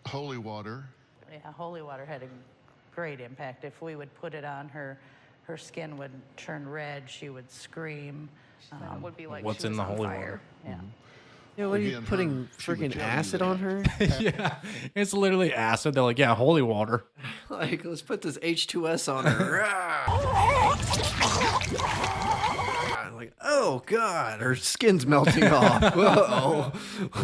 holy water. Yeah, holy water had a great impact. If we would put it on her, her skin would turn red. She would scream. It would be like What's she in was the on holy fire. water? Yeah. Yeah, what are you Again, putting she would freaking tell you acid that. on her? Yeah, it's literally acid. They're like, yeah, holy water. Like, let's put this H2S on her. Like, oh god, her skin's melting off. Whoa,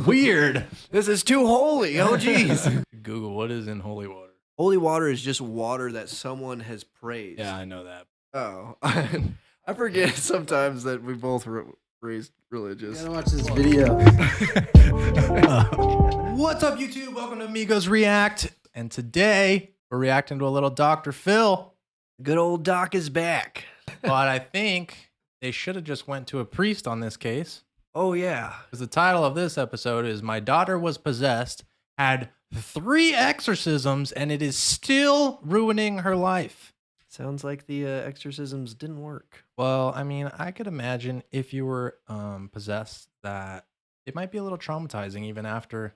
Weird. this is too holy. Oh jeez. Google, what is in holy water? Holy water is just water that someone has praised. Yeah, I know that. Oh, I forget sometimes that we both were raised religious. Gotta watch this video. What's up, YouTube? Welcome to Amigos React. And today we're reacting to a little Dr. Phil. Good old Doc is back. But I think they should have just went to a priest on this case. Oh yeah. Because the title of this episode is My Daughter Was Possessed, had 3 exorcisms, and it is still ruining her life. Sounds like the exorcisms didn't work. Well, I mean, I could imagine if you were possessed that it might be a little traumatizing even after,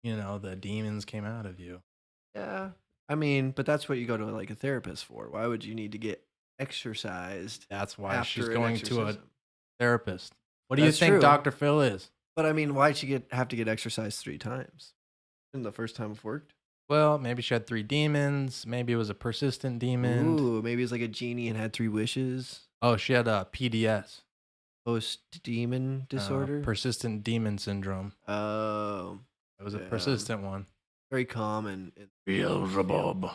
you know, the demons came out of you. Yeah. I mean, but that's what you go to like a therapist for. Why would you need to get exorcised? That's why after she's an going to a exorcism? therapist. What do you That's think true. Dr. Phil is? But I mean, why'd she have to get exercised 3 times? Didn't the first time have worked? Well, maybe she had 3 demons. Maybe it was a persistent demon. Ooh, maybe it's like a genie and had 3 wishes. Oh, she had a PDS. Post-demon disorder. Persistent demon syndrome. Oh, It was a Yeah. persistent one. very common. Beelzebub.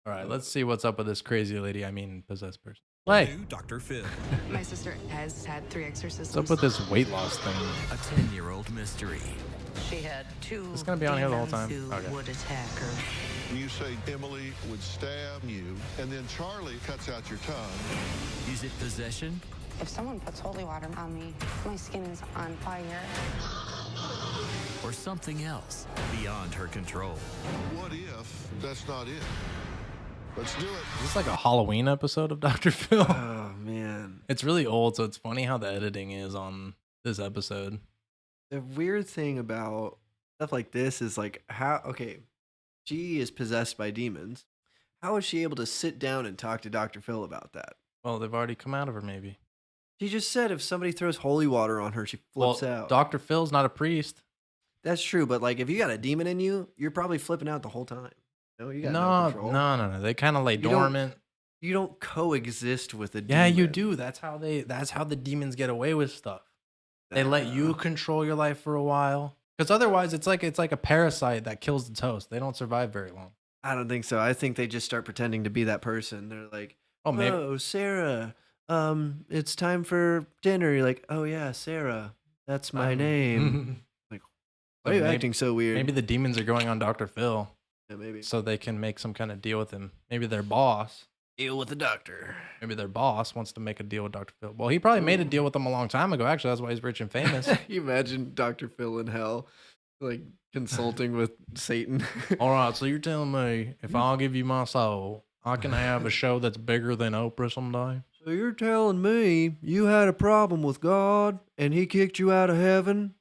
All right, let's see what's up with this crazy lady. I mean, possessed person. Play. New Dr. Phil, My sister has had 3 exorcisms. What's up with this weight loss thing? a 10-year-old mystery. She had 2 It's gonna be on here the whole demons time? who Okay. would attack her. You say Emily would stab you, and then Charlie cuts out your tongue. Is it possession If someone puts holy water on me, my skin is on fire. or something else beyond her control? What if that's not it? Let's do it. Is this like a Halloween episode of Dr. Phil? Oh man, It's really old, so it's funny how the editing is on this episode. the weird thing about stuff like this is like how. Okay, she is possessed by demons. How is she able to sit down and talk to Dr. Phil about that? Well, they've already come out of her, maybe. She just said if somebody throws holy water on her, she flips Well, out. Dr. Phil's not a priest. That's true, but like if you got a demon in you, you're probably flipping out the whole time. No, you got no No, control. no. They kind of lay don't- dormant. You don't coexist with a demon. Yeah, you do. That's how the demons get away with stuff. They let you control your life for a while. Because otherwise it's like a parasite that kills the toast. They don't survive very long. I don't think so. I think they just start pretending to be that person. They're like, Oh, maybe. "Oh, Sarah, it's time for dinner." You're like, "Oh yeah, Sarah, that's my name." Like, why are you maybe- acting so weird? Maybe the demons are going on Dr. Phil Yeah, maybe so they can make some kind of deal with him. Maybe their boss. deal with the doctor. Maybe their boss wants to make a deal with Dr. Phil. Well, he probably made a deal with them a long time ago. Actually, that's why he's rich and famous. You imagine Dr. Phil in hell, like consulting with Satan. All right, so you're telling me if I'll give you my soul, I can have a show that's bigger than Oprah someday? So you're telling me you had a problem with God and he kicked you out of heaven?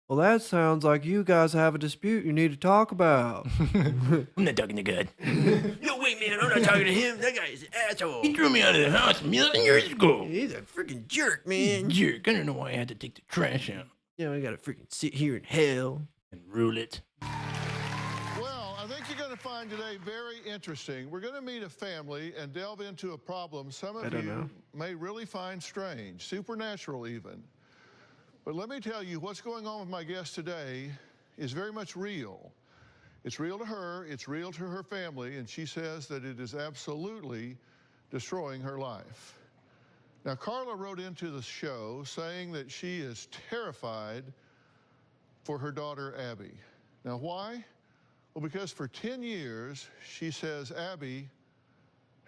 Well, that sounds like you guys have a dispute you need to talk about. I'm not talking to God. No, wait, man, I'm not talking to him. That guy's an asshole. He threw me out of the house a million years ago. He's a freaking jerk, man. Jerk, I don't know why I had to take the trash out You know, I gotta freaking sit here in hell. and rule it. Well, I think you're going to find today very interesting. We're going to meet a family and delve into a problem some I of don't you know. may really find strange, supernatural even. But let me tell you, what's going on with my guest today is very much real. It's real to her, it's real to her family, and she says that it is absolutely destroying her life. Now, Carla wrote into the show saying that she is terrified for her daughter, Abby. Now, why? Well, because for 10 years, she says Abby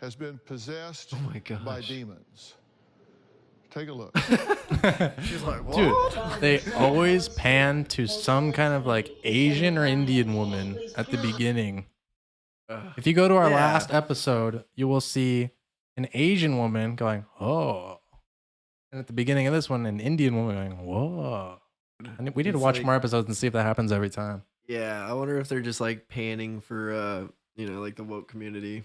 has been possessed Oh my by gosh. demons. Take a look. She's like, what? Dude, they always pan to some kind of like Asian or Indian woman at the beginning. If you go to our Yeah. last episode, you will see an Asian woman going, oh. And at the beginning of this one, an Indian woman going, whoa. We need to It's watch like- more episodes and see if that happens every time. Yeah, I wonder if they're just like panning for like the woke community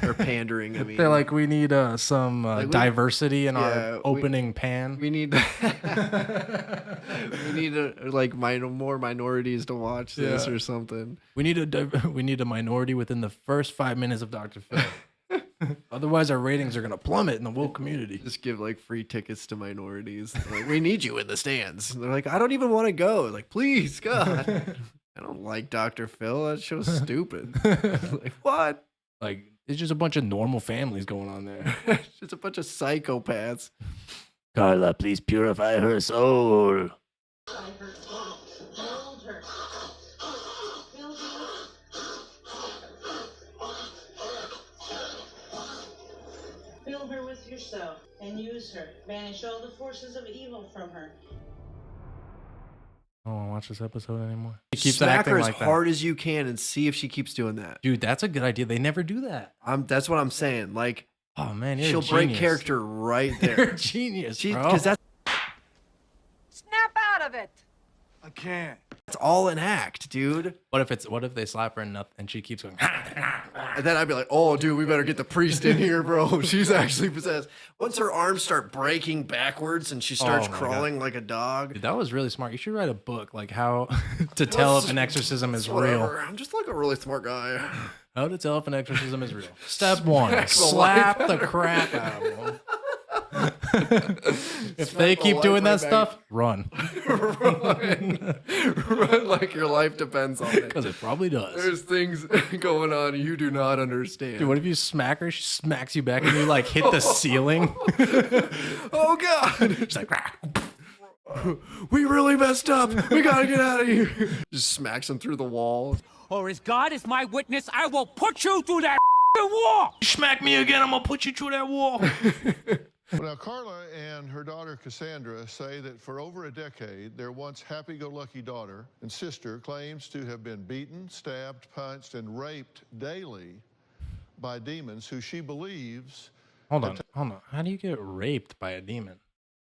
or pandering. I mean, They're like, we need some Like, we- diversity in yeah, our opening pan. we need we need like more minorities to watch this Yeah. or something. We need a minority within the first 5 minutes of Dr. Phil. Otherwise, our ratings are gonna plummet in the woke community. Just give like free tickets to minorities. Like, we need you in the stands. And they're like, I don't even want to go. Like, please, God. I don't like Dr. Phil. That show's stupid. Like, what? Like, it's just a bunch of normal families going on there. It's just a bunch of psychopaths. Carla, please purify her soul. Fill her with yourself and use her. Banish all the forces of evil from her. I don't want to watch this episode anymore. He keeps Smack acting her as like that. hard as you can and see if she keeps doing that. Dude, that's a good idea. They never do that. That's what I'm saying. Like, Oh man, you're she'll a break genius. character right You're a there. genius, bro. Because that's Snap out of it. all an act, dude. What if they slap her and she keeps going? And then I'd be like, oh, dude, we better get the priest in here, bro. She's actually possessed. Once her arms start breaking backwards and she starts Oh my crawling like a dog. Dude, that was really smart. You should write a book like how to tell if an exorcism is Whatever. real. I'm just like a really smart guy. How to tell if an exorcism is real. Step one: Smack the slap life the crap out of them. If they keep doing that stuff, run. Run like your life depends on it. Because it probably does. There's things going on you do not understand. Dude, what if you smack her? She smacks you back and you like hit the ceiling. Oh God! She's like, We really messed up. We gotta get out of here. Just smacks him through the wall. Or as God is my witness, I will put you through that wall. smack me again, I'm gonna put you through that wall. Well, now, Carla and her daughter Cassandra say that for over a decade, their once happy-go-lucky daughter and sister claims to have been beaten, stabbed, punched, and raped daily by demons who she believes. Hold on. How do you get raped by a demon?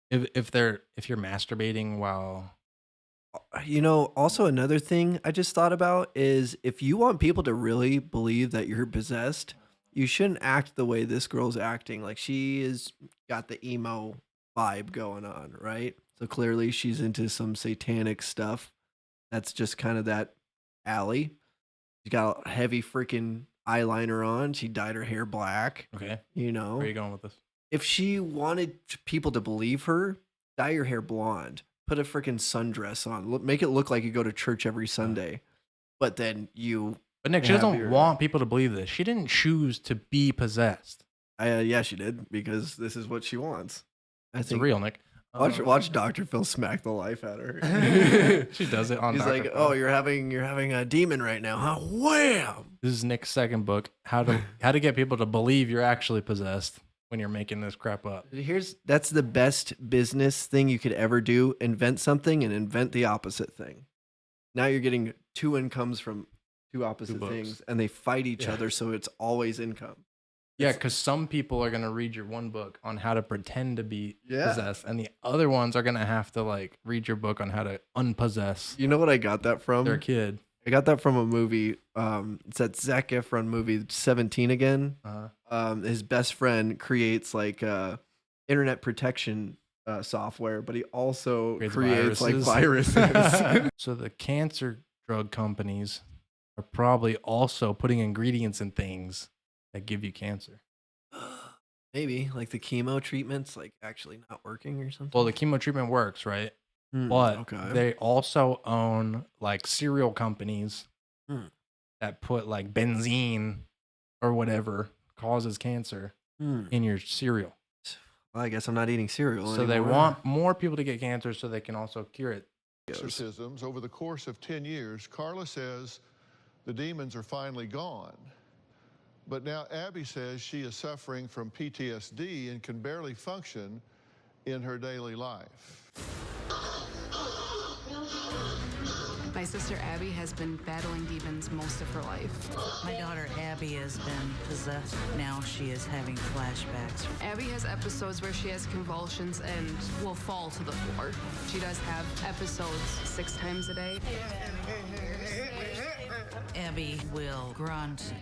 If you're masturbating while You know, also another thing I just thought about is if you want people to really believe that you're possessed, you shouldn't act the way this girl's acting. Like she is got the emo vibe going on, right? So clearly she's into some satanic stuff. That's just kind of that alley. She got a heavy freaking eyeliner on. She dyed her hair black. okay, You know, where are you going with this? if she wanted people to believe her, dye your hair blonde, put a freaking sundress on, make it look like you go to church every Sunday. But then But Nick, she have doesn't your- want people to believe this. She didn't choose to be possessed. yeah, she did because this is what she wants. I It's think. real, Nick. Watch Dr. Phil smack the life out of her. She does it on. He's Dr. like, Phil. "Oh, you're having a demon right now, huh?" Wham! This is Nick's second book. How to get people to believe you're actually possessed when you're making this crap up. That's the best business thing you could ever do. Invent something and invent the opposite thing. Now you're getting two incomes from two opposite books. things and they fight each Yeah. other, so it's always income. Yeah, because some people are gonna read your one book on how to pretend to be Yeah. possessed, and the other ones are gonna have to like read your book on how to unpossess You know what I got that from? their kid. I got that from a movie. It's that Zac Efron movie, 17 Again. His best friend creates like internet protection software, but he also creates like viruses. So the cancer drug companies are probably also putting ingredients in things that give you cancer. Maybe like the chemo treatments, like actually not working or something. Well, the chemo treatment works, right? Hmm, But okay. they also own like cereal companies Hmm. that put like benzene or whatever causes cancer in your cereal. Well, I guess I'm not eating cereal So they anymore. want more people to get cancer so they can also cure it. Exorcisms over the course of 10 years, Carla says the demons are finally gone. But now Abby says she is suffering from PTSD and can barely function in her daily life. My sister Abby has been battling demons most of her life. My daughter Abby has been possessed. Now she is having flashbacks. Abby has episodes where she has convulsions and will fall to the floor. She does have episodes 6 times a day. Abby will grunt,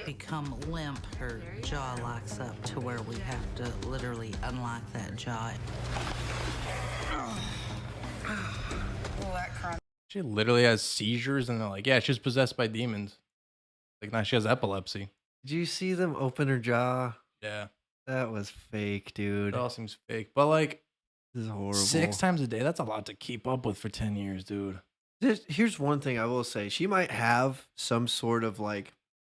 become limp. Her jaw locks up to where we have to literally unlock that jaw. She literally has seizures, and they're like, yeah, she's possessed by demons. Like, now she has epilepsy. Did you see them open her jaw? Yeah, That was fake, dude. it all seems fake. But like, This is horrible. 6 times a day, that's a lot to keep up with for 10 years, dude. Here's one thing I will say. She might have some sort of like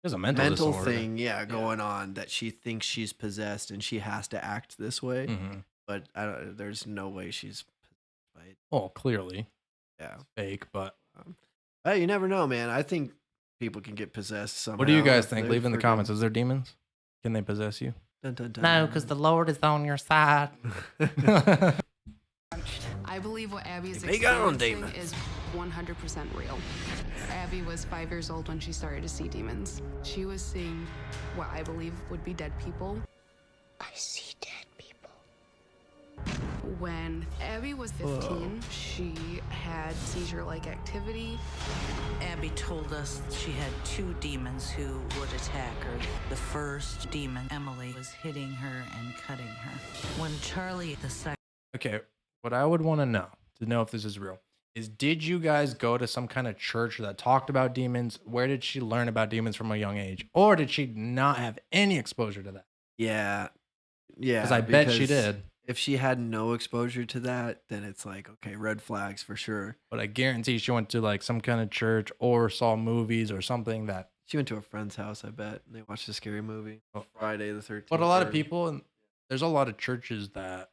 There's a mental disorder. thing, going on that she thinks she's possessed and she has to act this way. Mm-hmm. But there's no way she's possessed by it. Well, clearly, Yeah. fake, but Hey, you never know, man. I think people can get possessed somehow. what do you guys if think? they're Leave in the freaking- comments. Is there demons? Can they possess you? Dun, dun, dun. No, because the Lord is on your side. I believe what Abby is Big on experiencing demons. is 100% real. Abby was 5 years old when she started to see demons. She was seeing what I believe would be dead people. I see dead people. When Abby was 15, she had seizure-like activity. Abby told us she had 2 demons who would attack her. The first demon, Emily, was hitting her and cutting her. When Charlie, the second, Okay, what I would want to know if this is real, is did you guys go to some kind of church that talked about demons? Where did she learn about demons from a young age? Or did she not have any exposure to that? Yeah. Yeah. Because I bet she because did. If she had no exposure to that, then it's like, okay, red flags for sure. But I guarantee she went to like some kind of church or saw movies or something that. She went to a friend's house, I bet. And they watched a scary movie. Oh. Friday the 13th. But a lot of or- people, and there's a lot of churches that,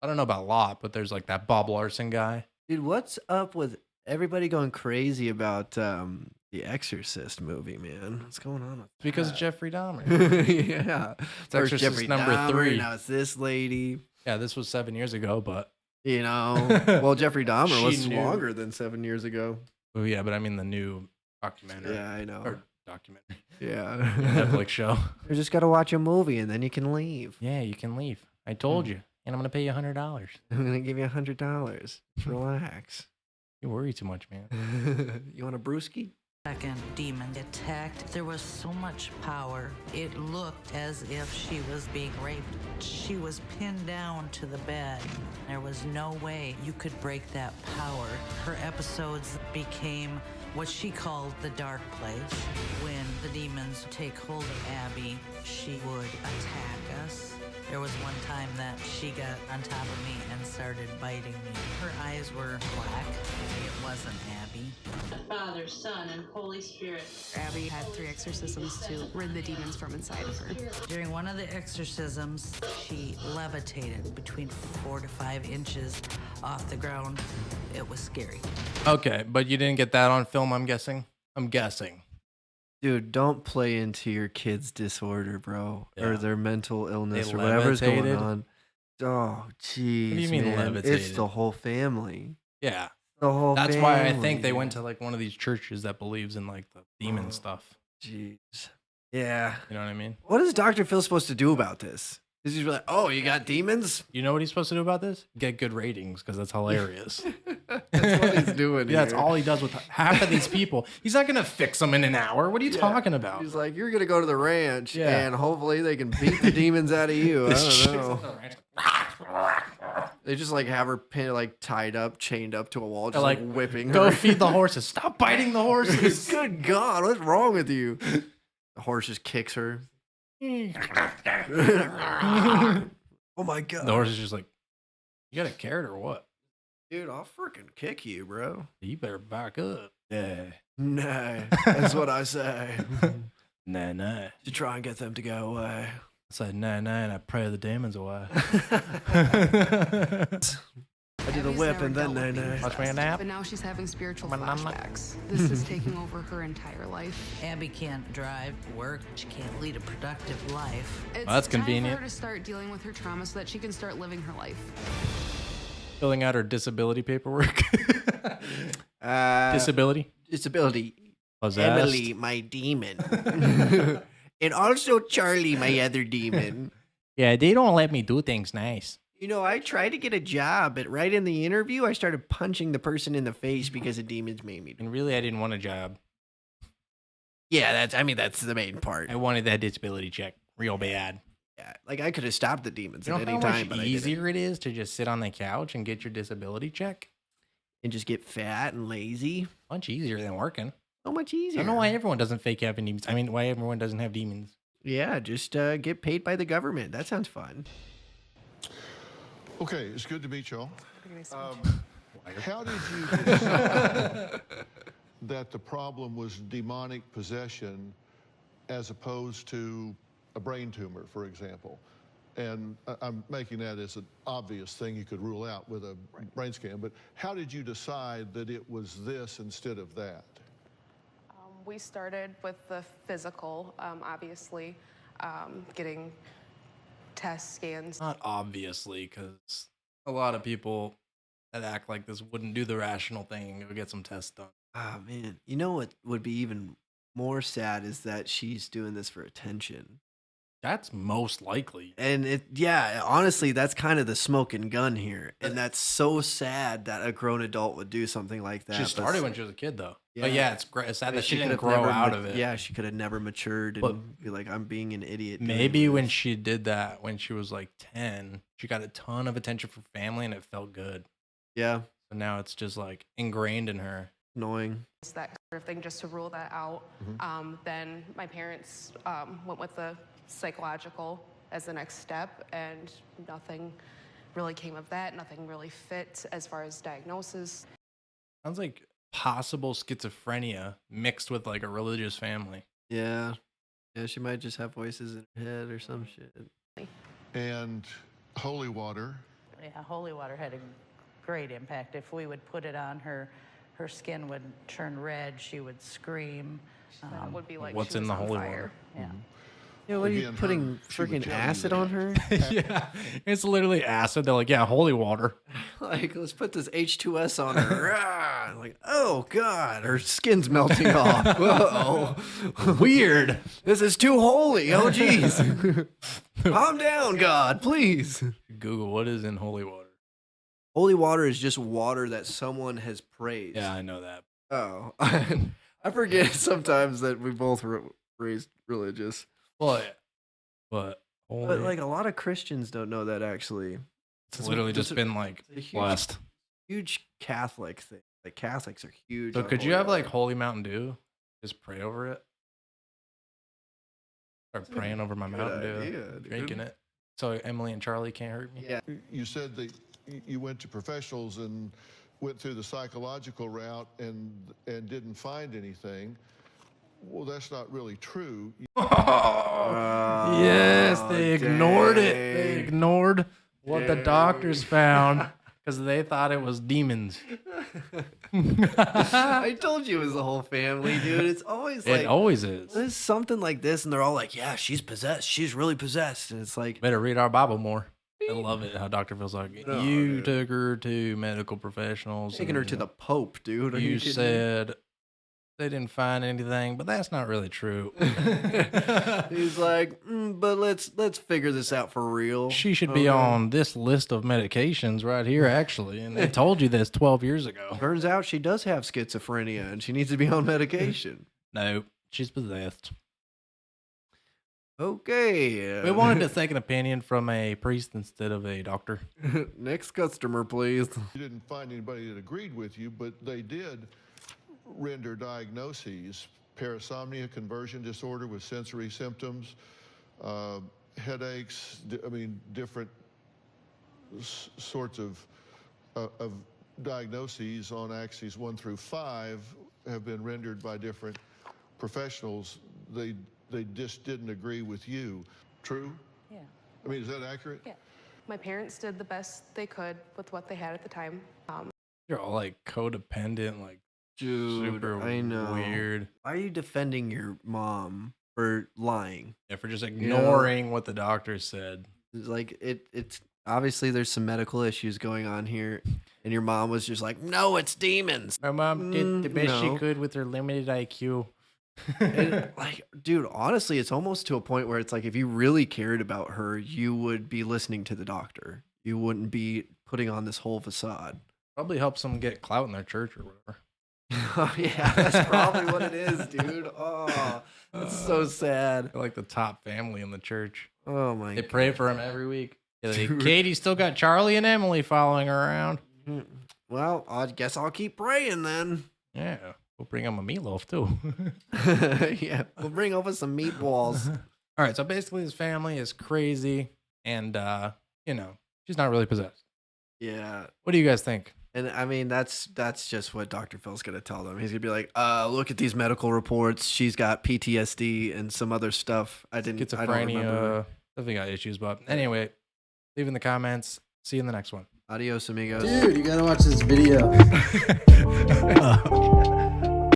I don't know about a lot, but there's like that Bob Larson guy. Dude, what's up with everybody going crazy about the Exorcist movie, man? What's going on with Because that? Jeffrey Dahmer. Yeah. It's First Exorcist Jeffrey number Dahmer, 3. Now it's this lady. Yeah, this was 7 years ago, but. You know, well, Jeffrey Dahmer She was knew. longer than 7 years ago. Oh, yeah, but I mean the new documentary. Yeah, I know. Or documentary. Yeah. Netflix show. You just got to watch a movie and then you can leave. Yeah, you can leave. I told you. And I'm going to pay you $100. I'm going to give you $100. Relax. You worry too much, man. You want a brewski? demon attacked, there was so much power. It looked as if she was being raped. She was pinned down to the bed. There was no way you could break that power. Her episodes became what she called the dark place. When the demons take hold of Abby, she would attack us. There was one time that she got on top of me and started biting me. Her eyes were black. It wasn't Abby. Father, Son, and Holy Spirit. Abby had 3 exorcisms to rid the demons from inside of her. During one of the exorcisms, she levitated between 4 to 5 inches off the ground. It was scary. Okay, but you didn't get that on film, I'm guessing? I'm guessing. Dude, don't play into your kid's disorder, bro, Yeah. or their mental illness They or whatever's going levitated? on. Oh, jeez. What do you mean man. It's levitated? the whole family. Yeah. The whole That's family. why I think they went to like one of these churches that believes in like the demon stuff. Jeez. Yeah. You know what I mean? What is Dr. Phil supposed to do about this? Is he like, oh, you got demons? You know what he's supposed to do about this? Get good ratings because that's hilarious. That's what he's doing. Yeah, that's here. all he does with half of these people. He's not going to fix them in an hour. What are you Yeah. talking about? He's like, you're gonna go to the ranch, Yeah. and hopefully they can beat the demons out of you. I This don't shit's know. on the ranch. They just like have her like tied up, chained up to a wall, They're just like, like whipping Go her. feed the horses. Stop biting the horses. Good God, what's wrong with you? The horse just kicks her. Oh my God. The horse is just like, you got a carrot or what? Dude, I'll freaking kick you, bro. You better back up. Yeah. Nah, that's what I say. Nah, nah. To try and get them to go away. I said nah, nah, and I pray the demons away. I did a Abby's whip never and then dealt with nah, being nah. Watch me a possessed, nap. But now she's having spiritual Nah, nah, nah. flashbacks. This is taking over her entire life. Abby can't drive, work. She can't lead a productive life. It's Well, that's time convenient. for her to start dealing with her trauma so that she can start living her life. Filling out her disability paperwork. Uh, Disability. disability. Possessed. Emily, my demon. And also Charlie, my other demon. Yeah, they don't let me do things nice. You know, I tried to get a job, but right in the interview, I started punching the person in the face because the demons made me do it. And really, I didn't want a job. Yeah, that's the main part. I wanted that disability check real bad. Yeah, like I could have stopped the demons You know at how any much time, but I didn't. easier it is to just sit on the couch and get your disability check? And just get fat and lazy. Much easier than working. So much I easier. don't know why everyone doesn't fake having demons. I mean, why everyone doesn't have demons. Yeah, just get paid by the government. That sounds fun. Okay, it's good to meet y'all. How did you decide that the problem was demonic possession as opposed to a brain tumor, for example? And I'm making that as an obvious thing you could rule out with a brain scan, but how did you decide that it was this instead of that? We started with the physical, obviously, getting test scans. Not obviously, because a lot of people that act like this wouldn't do the rational thing and go get some tests done. Ah, man. You know what would be even more sad is that she's doing this for attention. That's most likely. And honestly, that's kind of the smoking gun here. And that's so sad that a grown adult would do something like that. She but started when she was a kid, though. But Yeah. yeah, it's great. It's sad but that she could didn't have grow never out of it. Yeah, she could have never matured and But be like, I'm being an idiot. doing Maybe when this." she did that when she was like 10, she got a ton of attention from family and it felt good. Yeah, So now it's just like ingrained in her. annoying. It's that kind of thing, just to rule that out. Then my parents went with the psychological as the next step, and nothing really came of that. Nothing really fit as far as diagnosis. Sounds like possible schizophrenia mixed with like a religious family. Yeah. Yeah, she might just have voices in her head or some shit. And holy water. Yeah, holy water had a great impact. If we would put it on her, her skin would turn red. She would scream. That would be like What's she in was the on holy fire. water? Yeah. Yeah, what are you Again, putting she would freaking tell you acid that. on her? Yeah, it's literally acid. They're like, yeah, holy water. Like, let's put this H2S on her. Rah! Like, oh god, her skin's melting off. Uh-oh. Weird. This is too holy. Oh jeez. Calm down, God, please. Google what is in holy water. Holy water is just water that someone has praised. Yeah, I know that. Oh, I forget sometimes that we both were raised religious. But holy, But like a lot of Christians don't know that actually. it's literally just been like it's a huge- blessed. Huge Catholic thing. Like Catholics are huge. So on could you holy have like water. holy Mountain Dew? Just pray over it. Start praying over my good Mountain Dew, idea, dude. drinking it, so Emily and Charlie can't hurt me. Yeah. You said that you went to professionals and went through the psychological route and didn't find anything. Well, that's not really true. Yes, they ignored it. They dang. ignored what the doctors found because they thought it was demons. I told you it was the whole family, dude. It's always like It always is. there's something like this, and they're all like, "Yeah, she's possessed. She's really possessed." And it's like, Better read our Bible more. I love it how Dr. Phil's like, No, you dude. took her to medical professionals. taking her to and the Pope, dude. Are You kidding me? said they didn't find anything, but that's not really true. He's like, but let's figure this out for real. She should be Okay. on this list of medications right here, actually. And they told you this 12 years ago. Turns out she does have schizophrenia, and she needs to be on medication. No, she's possessed. Okay. We wanted a second opinion from a priest instead of a doctor. Next customer, please. You didn't find anybody that agreed with you, but they did render diagnoses: parasomnia, conversion disorder with sensory symptoms, headaches. Different sorts of diagnoses on axes 1 through 5 have been rendered by different professionals. They just didn't agree with you. True? Yeah. I mean, is that accurate? Yeah. My parents did the best they could with what they had at the time. You're all like codependent, like Dude, super I know. weird. Why are you defending your mom for lying? Yeah, for just ignoring what the doctor said. It's like it's Obviously, there's some medical issues going on here, and your mom was just like, "No, it's demons." My mom did the best she no. could with her limited IQ. And, like, dude, honestly, it's almost to a point where it's like if you really cared about her, you would be listening to the doctor. You wouldn't be putting on this whole facade. Probably helps them get clout in their church or whatever. Oh yeah, that's probably what it is, dude. Oh, that's so sad. They're like the top family in the church. Oh my. They pray for him every week. Dude. Katie still got Charlie and Emily following her around. Well, I guess I'll keep praying then. Yeah, we'll bring them a meatloaf too. Yeah, we'll bring over some meatballs. All right, so basically his family is crazy, and you know, she's not really possessed. Yeah. What do you guys think? And I mean, that's just what Dr. Phil's gonna tell them. He's gonna be like, look at these medical reports. She's got PTSD and some other stuff. I don't remember. Schizophrenia, definitely got issues, but anyway, leave in the comments. See you in the next one. Adios, amigos. Dude, you gotta watch this video.